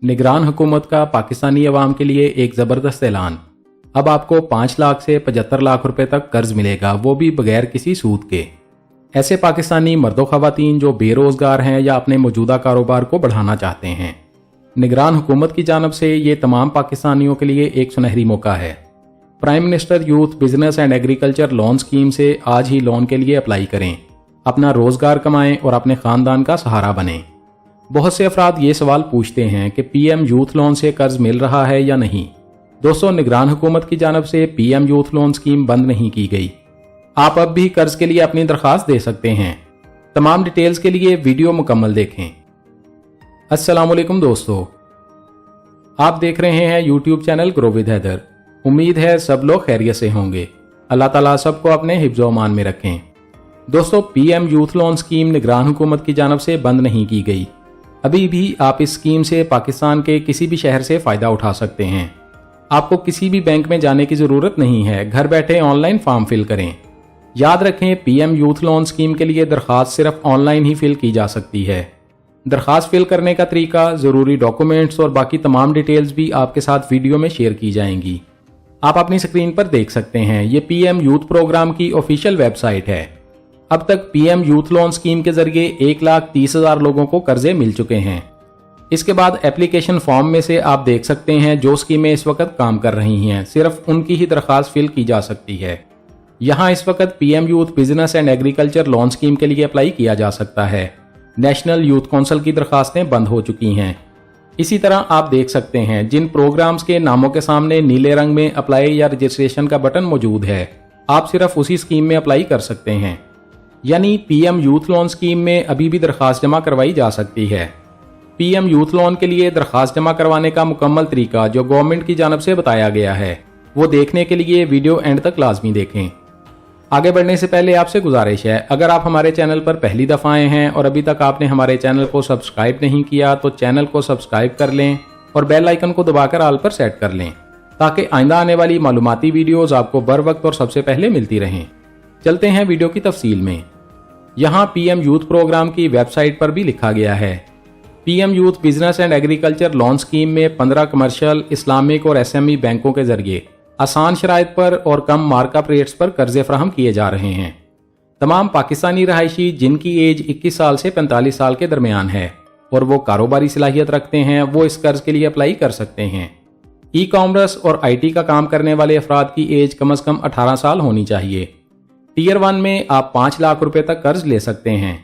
निगरान हुकूमत का पाकिस्तानी अवाम के लिए एक ज़बरदस्त ऐलान। अब आपको 5 लाख से 75 लाख रुपए तक कर्ज मिलेगा, वो भी बगैर किसी सूद के। ऐसे पाकिस्तानी मर्दों ख़वातीन जो बेरोज़गार हैं या अपने मौजूदा कारोबार को बढ़ाना चाहते हैं, निगरान हुकूमत की जानब से ये तमाम पाकिस्तानियों के लिए एक सुनहरी मौका है। Prime minister youth business and agriculture loan scheme से आज ही लोन के लिए अप्लाई करें, अपना रोज़गार कमाएं और अपने ख़ानदान का सहारा बनें। बहुत से अफराद ये सवाल पूछते हैं कि पीएम यूथ लोन से कर्ज मिल रहा है या नहीं। दोस्तों, निगरान हुकूमत की जानब से पीएम यूथ लोन स्कीम बंद नहीं की गई। आप अब भी कर्ज के लिए अपनी दरख्वास्त दे सकते हैं। तमाम डिटेल्स के लिए वीडियो मुकम्मल देखें। अस्सलाम वालेकुम दोस्तों, आप देख रहे हैं YouTube channel grow with Haider. उम्मीद है सब लोग खैरियत से होंगे। अल्लाह ताला सबको अपने हिफ्ज़ व अमान में रखें। दोस्तों, पीएम यूथ लोन स्कीम निगरान हुकूमत की जानब से बंद नहीं की गई। अभी भी आप इस स्कीम से पाकिस्तान के किसी भी शहर से फ़ायदा उठा सकते हैं। आपको किसी भी बैंक में जाने की ज़रूरत नहीं है, घर बैठे ऑनलाइन फॉर्म फिल करें। याद रखें, पीएम यूथ लोन स्कीम के लिए दरख्वास्त सिर्फ ऑनलाइन ही फिल की जा सकती है। दरख्वास्त फिल करने का तरीका, ज़रूरी डॉक्यूमेंट्स और बाकी तमाम डिटेल्स भी आपके साथ वीडियो में शेयर की जाएंगी। आप अपनी स्क्रीन पर देख सकते हैं, ये पीएम यूथ प्रोग्राम की ऑफिशियल वेबसाइट है। अब तक पीएम यूथ लोन स्कीम के जरिए 1,30,000 लोगों को कर्जे मिल चुके हैं। इसके बाद एप्लीकेशन फॉर्म में से आप देख सकते हैं जो स्कीमें इस वक्त काम कर रही हैं, सिर्फ उनकी ही दरख्वास्त फिल की जा सकती है। यहाँ इस वक्त PM youth business and agriculture loan scheme के लिए अप्लाई किया जा सकता है। नेशनल यूथ काउंसिल की दरख्वास्तें बंद हो चुकी हैं। इसी तरह आप देख सकते हैं जिन प्रोग्राम्स के नामों के सामने नीले रंग में अप्लाई या रजिस्ट्रेशन का बटन मौजूद है, आप सिर्फ उसी स्कीम में अप्लाई कर सकते हैं। यानी पीएम यूथ लोन स्कीम में अभी भी दरख्वास्त जमा करवाई जा सकती है। पीएम यूथ लोन के लिए दरख्वास्त जमा करवाने का मुकम्मल तरीका जो गवर्नमेंट की जानब से बताया गया है, वो देखने के लिए वीडियो एंड तक लाजमी देखें। आगे बढ़ने से पहले आपसे गुजारिश है, अगर आप हमारे चैनल पर पहली दफ़ा आए हैं और अभी तक आपने हमारे चैनल को सब्सक्राइब नहीं किया तो चैनल को सब्सक्राइब कर लें और बेल आइकन को दबाकर ऑल पर सेट कर लें, ताकि आइंदा आने वाली मालूमाती वीडियोज़ आपको बर वक्त और सबसे पहले मिलती रहें। चलते हैं वीडियो की तफसील में। यहाँ पीएम यूथ प्रोग्राम की वेबसाइट पर भी लिखा गया है, PM youth business and agriculture loan scheme में 15 कमर्शियल, इस्लामिक और एसएमई बैंकों के जरिए आसान शराइत पर और कम मार्कअप रेट्स पर कर्जे फराहम किए जा रहे हैं। तमाम पाकिस्तानी रहायशी जिनकी एज 21 साल से 45 साल के दरमियान है और वो कारोबारी सलाहियत रखते हैं, वो इस कर्ज के लिए अप्लाई कर सकते हैं। ई कॉमर्स और आईटी का काम करने वाले अफराद की एज कम से कम 18 साल होनी चाहिए। टीयर 1 में आप 5 लाख रुपए तक कर्ज ले सकते हैं।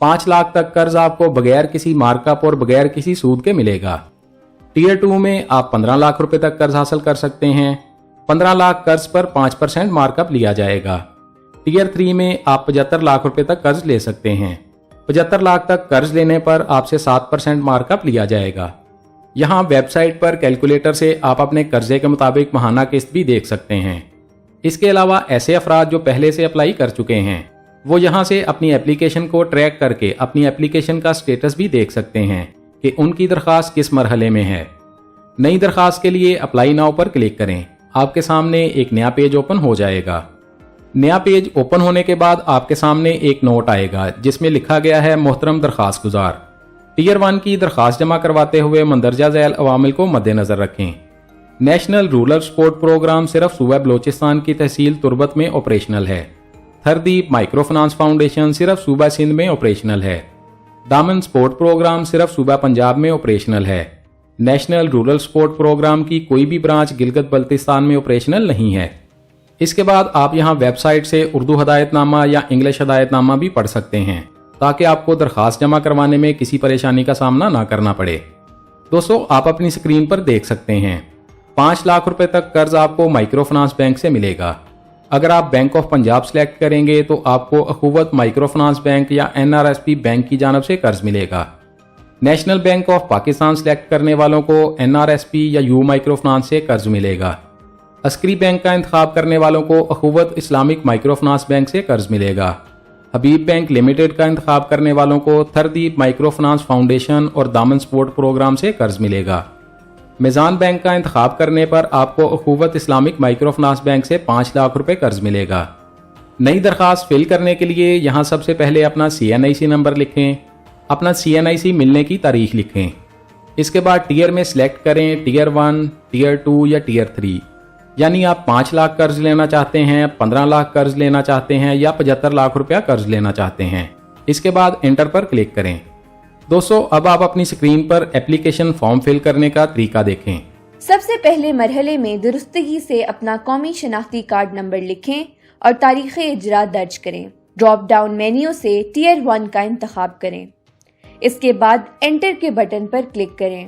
5 लाख तक कर्ज आपको बगैर किसी मार्कअप और बगैर किसी सूद के मिलेगा। टीयर 2 में आप 15 लाख रुपए तक कर्ज हासिल कर सकते हैं। 15 लाख कर्ज पर 5% मार्कअप लिया जाएगा। टीयर 3 में आप 75 लाख रुपए तक कर्ज ले सकते हैं। 75 लाख तक कर्ज लेने पर आपसे 7% मार्कअप लिया जाएगा। यहाँ वेबसाइट पर कैलकुलेटर से आप अपने कर्जे के मुताबिक माहाना किस्त भी देख सकते हैं। इसके अलावा ऐसे अफराद जो पहले से अप्लाई कर चुके हैं, वो यहाँ से अपनी एप्लीकेशन को ट्रैक करके अपनी एप्लीकेशन का स्टेटस भी देख सकते हैं कि उनकी दरख्वास्त किस मरहले में है। नई दरख्वास्त के लिए अप्लाई नाउ पर क्लिक करें। आपके सामने एक नया पेज ओपन हो जाएगा। नया पेज ओपन होने के बाद आपके सामने एक नोट आएगा जिसमें लिखा गया है, मोहतरम दरख्वास्त गुजार, टीयर 1 की दरख्वास्त जमा करवाते हुए मंदरजा झैल अवामिल को मद्देनजर रखें। नेशनल रूरल सपोर्ट प्रोग्राम सिर्फ सूबा बलोचिस्तान की तहसील तुर्बत में ऑपरेशनल है। थरदीप माइक्रो फाइनेंस फाउंडेशन सिर्फ सूबा सिंध में ऑपरेशनल है। दामन सपोर्ट प्रोग्राम सिर्फ सूबा पंजाब में ऑपरेशनल है। नेशनल रूरल सपोर्ट प्रोग्राम की कोई भी ब्रांच गिलगित बल्तिस्तान में ऑपरेशनल नहीं है। इसके बाद आप यहाँ वेबसाइट से उर्दू हदायतनामा या इंग्लिश हदायतनामा भी पढ़ सकते हैं, ताकि आपको दरख्वास्त जमा करवाने में किसी परेशानी का सामना ना करना पड़े। दोस्तों, आप अपनी स्क्रीन पर देख सकते हैं 5 लाख रुपए तक कर्ज आपको माइक्रो फाइनेंस बैंक से मिलेगा। अगर आप बैंक ऑफ पंजाब सेलेक्ट करेंगे तो आपको अखुवत माइक्रो फाइनेंस बैंक या एनआरएसपी बैंक की जानब से कर्ज मिलेगा। National bank of Pakistan select करने वालों को एनआरएसपी या यू माइक्रो फाइनेंस से कर्ज मिलेगा। अस्करी बैंक का इंतखाब करने वालों को अखुवत इस्लामिक माइक्रो फाइनेंस बैंक से कर्ज मिलेगा। हबीब बैंक लिमिटेड का इंतखाब करने वालों को थरदीप माइक्रो फाइनेंस फाउंडेशन और दामन सपोर्ट प्रोग्राम से कर्ज मिलेगा। मिजान बैंक का इंतखाब करने पर आपको अखुवत इस्लामिक माइक्रो फाइनेंस बैंक से 5 लाख रुपए कर्ज मिलेगा। नई दरख्वास्त फिल करने के लिए यहाँ सबसे पहले अपना CNIC नंबर लिखें, अपना CNIC मिलने की तारीख लिखें। اس کے بعد ٹیئر میں سلیکٹ کریں ٹیئر 1, ٹیئر 2 یا ٹیئر 3، یعنی آپ 5 لاکھ قرض لینا چاہتے ہیں، 15 لاکھ قرض لینا چاہتے ہیں یا 75 لاکھ روپیہ قرض لینا چاہتے ہیں۔ اس کے بعد انٹر پر کلک کریں۔ دوستو اب آپ اپنی سکرین پر اپلیکیشن فارم فل کرنے کا طریقہ دیکھیں۔ سب سے پہلے مرحلے میں درستگی سے اپنا قومی شناختی کارڈ نمبر لکھیں اور تاریخ اجرا درج کریں۔ ڈراپ ڈاؤن مینیو سے ٹیئر 1 کا انتخاب کریں۔ اس کے بعد انٹر کے بٹن پر کلک کریں۔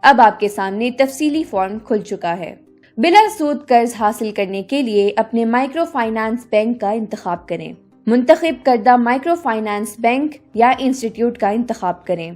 اب آپ کے سامنے تفصیلی فارم کھل چکا ہے۔ بلا سود قرض حاصل کرنے کے لیے اپنے مائکرو فائنانس بینک کا انتخاب کریں۔ منتخب کردہ مائکرو فائنانس بینک یا انسٹیٹیوٹ کا انتخاب کریں۔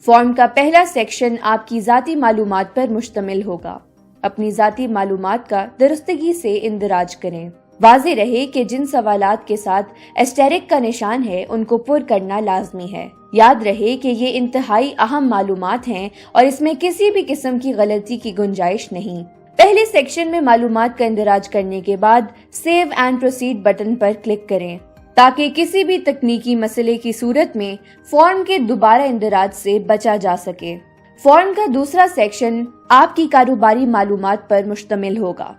فارم کا پہلا سیکشن آپ کی ذاتی معلومات پر مشتمل ہوگا۔ اپنی ذاتی معلومات کا درستگی سے اندراج کریں۔ واضح رہے کہ جن سوالات کے ساتھ اسٹیرک کا نشان ہے ان کو پر کرنا لازمی ہے۔ یاد رہے کہ یہ انتہائی اہم معلومات ہیں اور اس میں کسی بھی قسم کی غلطی کی گنجائش نہیں۔ پہلے سیکشن میں معلومات کا اندراج کرنے کے بعد save and proceed button per click کریں تاکہ کسی بھی تکنیکی مسئلے کی صورت میں فارم کے دوبارہ اندراج سے بچا جا سکے۔ فارم کا دوسرا سیکشن آپ کی کاروباری معلومات پر مشتمل ہوگا۔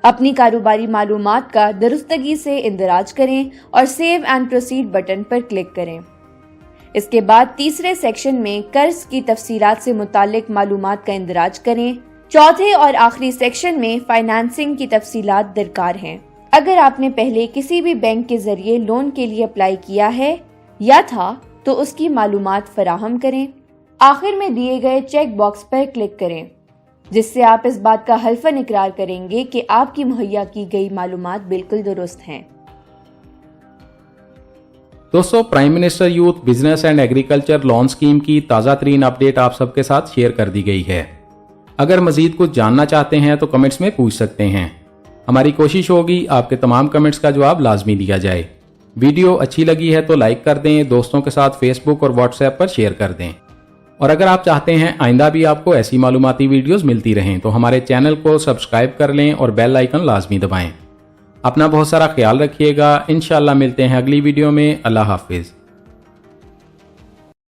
اپنی کاروباری معلومات کا درستگی سے اندراج کریں اور save and proceed button per click کریں۔ اس کے بعد تیسرے سیکشن میں قرض کی تفصیلات سے متعلق معلومات کا اندراج کریں۔ چوتھے اور آخری سیکشن میں فائنانسنگ کی تفصیلات درکار ہیں۔ اگر آپ نے پہلے کسی بھی بینک کے ذریعے لون کے لیے اپلائی کیا ہے یا تھا تو اس کی معلومات فراہم کریں۔ آخر میں دیے گئے چیک باکس پر کلک کریں جس سے آپ اس بات کا حلفاً اقرار کریں گے کہ آپ کی مہیا کی گئی معلومات بالکل درست ہیں۔ دوستو prime minister youth business and agriculture loan scheme کی تازہ ترین اپڈیٹ آپ سب کے ساتھ شیئر کر دی گئی ہے۔ اگر مزید کچھ جاننا چاہتے ہیں تو کمنٹس میں پوچھ سکتے ہیں۔ ہماری کوشش ہوگی آپ کے تمام کمنٹس کا جواب لازمی دیا جائے۔ ویڈیو اچھی لگی ہے تو لائک کر دیں، دوستوں کے ساتھ فیس بک اور واٹس ایپ پر شیئر کر دیں، اور اگر آپ چاہتے ہیں آئندہ بھی آپ کو ایسی معلوماتی ویڈیوز ملتی رہیں تو ہمارے چینل کو سبسکرائب کر لیں اور بیل آئیکن لازمی دبائیں۔ اپنا بہت سارا خیال رکھیے گا۔ انشاءاللہ ملتے ہیں اگلی ویڈیو میں۔ اللہ حافظ۔